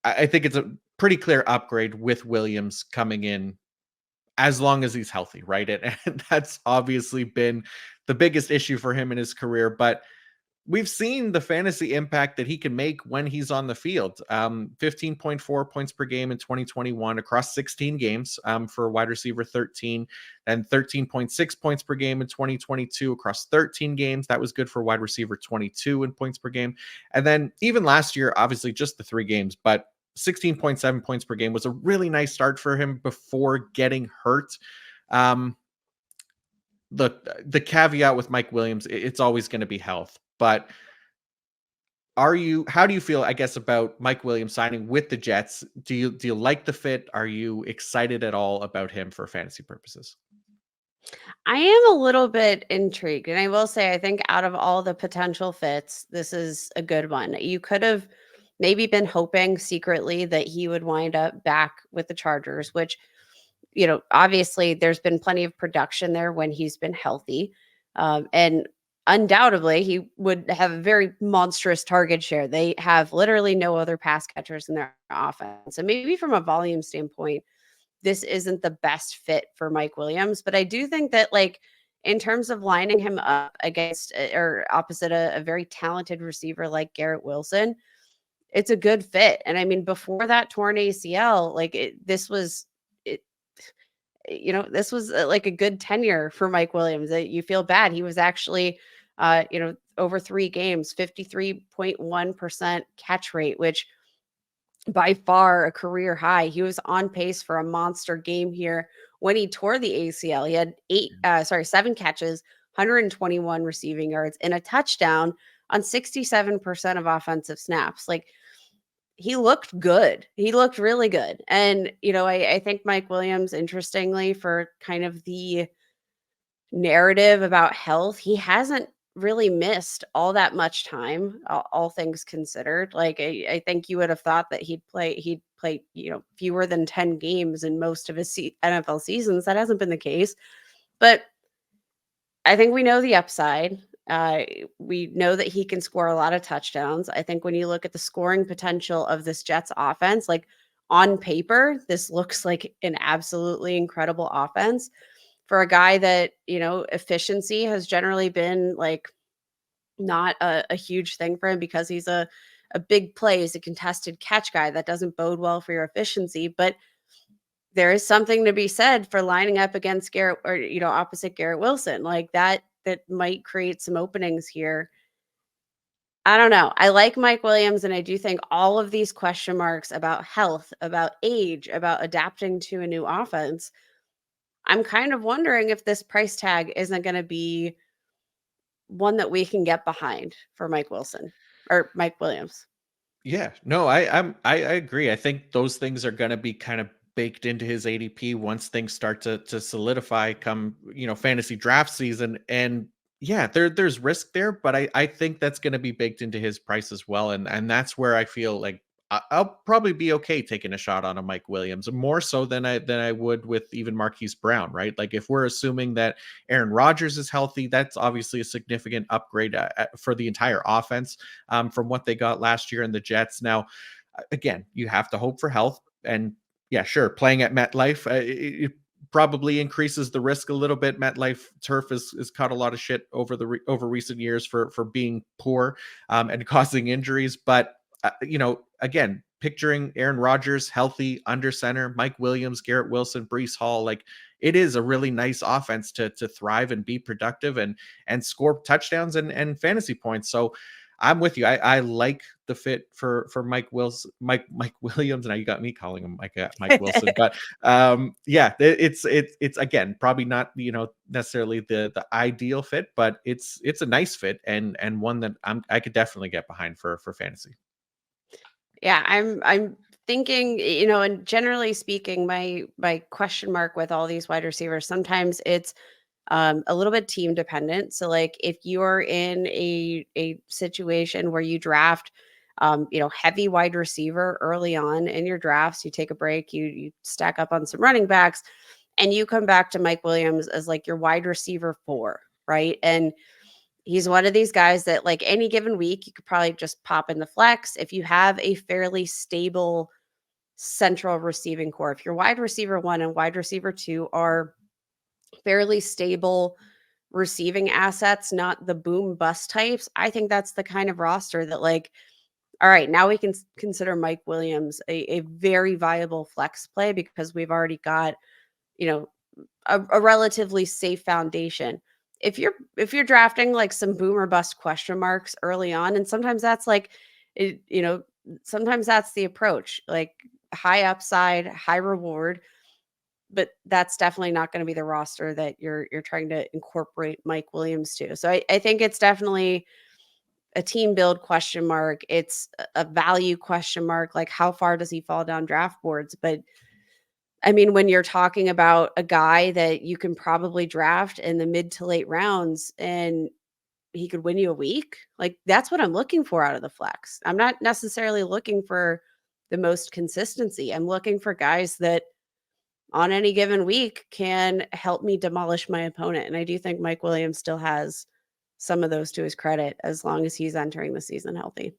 I think it's a pretty clear upgrade with Williams coming in as long as he's healthy, right? And that's obviously been the biggest issue for him in his career. But we've seen the fantasy impact that he can make when he's on the field. 15.4 points per game in 2021 across 16 games for wide receiver 13, and 13.6 points per game in 2022 across 13 games. That was good for wide receiver 22 in points per game. And then even last year, obviously just the 3 games, but 16.7 points per game was a really nice start for him before getting hurt. Um, the caveat with Mike Williams, it's always going to be health. But how do you feel, I guess, about Mike Williams signing with the Jets? Do you like the fit? Are you excited at all about him for fantasy purposes? I am a little bit intrigued. And I will say, I think out of all the potential fits, this is a good one. You could have maybe been hoping secretly that he would wind up back with the Chargers, which, obviously there's been plenty of production there when he's been healthy. And undoubtedly, he would have a very monstrous target share. They have literally no other pass catchers in their offense. So maybe from a volume standpoint, this isn't the best fit for Mike Williams. But I do think that, like, in terms of lining him up against or opposite a very talented receiver like Garrett Wilson, it's a good fit. And I mean, before that torn ACL, like this was like a good tenure for Mike Williams. You feel bad. He was actually, over 3 games, 53.1% catch rate, which by far a career high. He was on pace for a monster game here when he tore the ACL. He had 7 catches, 121 receiving yards, and a touchdown on 67% of offensive snaps. Like, he looked good. He looked really good. And, I think Mike Williams, interestingly, for kind of the narrative about health, he hasn't really missed all that much time, all things considered. Like, I think you would have thought that he'd play, fewer than 10 games in most of his NFL seasons. That hasn't been the case. But I think we know the upside. We know that he can score a lot of touchdowns. I think when you look at the scoring potential of this Jets offense, like, on paper, this looks like an absolutely incredible offense for a guy that, efficiency has generally been like not a huge thing for him because he's a big play, he's a contested catch guy. That doesn't bode well for your efficiency. But there is something to be said for lining up against Garrett, or, opposite Garrett Wilson. Like, that might create some openings here. I don't know. I like Mike Williams, and I do think all of these question marks about health, about age, about adapting to a new offense, I'm kind of wondering if this price tag isn't going to be one that we can get behind for Mike Wilson or Mike Williams. Yeah, no, I agree. I think those things are going to be kind of baked into his ADP once things start to solidify come, fantasy draft season. And yeah, there's risk there, but I think that's going to be baked into his price as well. And that's where I feel like I'll probably be okay taking a shot on a Mike Williams, more so than I would with even Marquise Brown, right? Like, if we're assuming that Aaron Rodgers is healthy, that's obviously a significant upgrade for the entire offense from what they got last year in the Jets. Now, again, you have to hope for health, and yeah, sure, playing at MetLife, it probably increases the risk a little bit. MetLife turf has caught a lot of shit over recent years for being poor and causing injuries, but again, picturing Aaron Rodgers healthy under center, Mike Williams, Garrett Wilson, Brees Hall, like, it is a really nice offense to thrive and be productive and score touchdowns and fantasy points. So I'm with you. I like the fit for Mike Williams. Now you got me calling him Mike Wilson, but yeah, it's again probably not necessarily the ideal fit, but it's a nice fit and one that I could definitely get behind for fantasy. Yeah, I'm thinking, and generally speaking, my question mark with all these wide receivers, sometimes it's a little bit team dependent. So, like, if you're in a situation where you draft heavy wide receiver early on in your drafts, you take a break, you stack up on some running backs, and you come back to Mike Williams as like your wide receiver 4, right? And He's one of these guys that, like, any given week, you could probably just pop in the flex if you have a fairly stable central receiving core. If your wide receiver 1 and wide receiver 2 are fairly stable receiving assets, not the boom bust types, I think that's the kind of roster that, like, all right, now we can consider Mike Williams a very viable flex play because we've already got, you know, a relatively safe foundation. If you're drafting like some boomer bust question marks early on, and sometimes that's like, sometimes that's the approach, like high upside, high reward, but that's definitely not going to be the roster that you're trying to incorporate Mike Williams to. So I think it's definitely a team build question mark. It's a value question mark. Like, how far does he fall down draft boards? But I mean, when you're talking about a guy that you can probably draft in the mid to late rounds and he could win you a week, like that's what I'm looking for out of the flex. I'm not necessarily looking for the most consistency. I'm looking for guys that on any given week can help me demolish my opponent. And I do think Mike Williams still has some of those to his credit as long as he's entering the season healthy.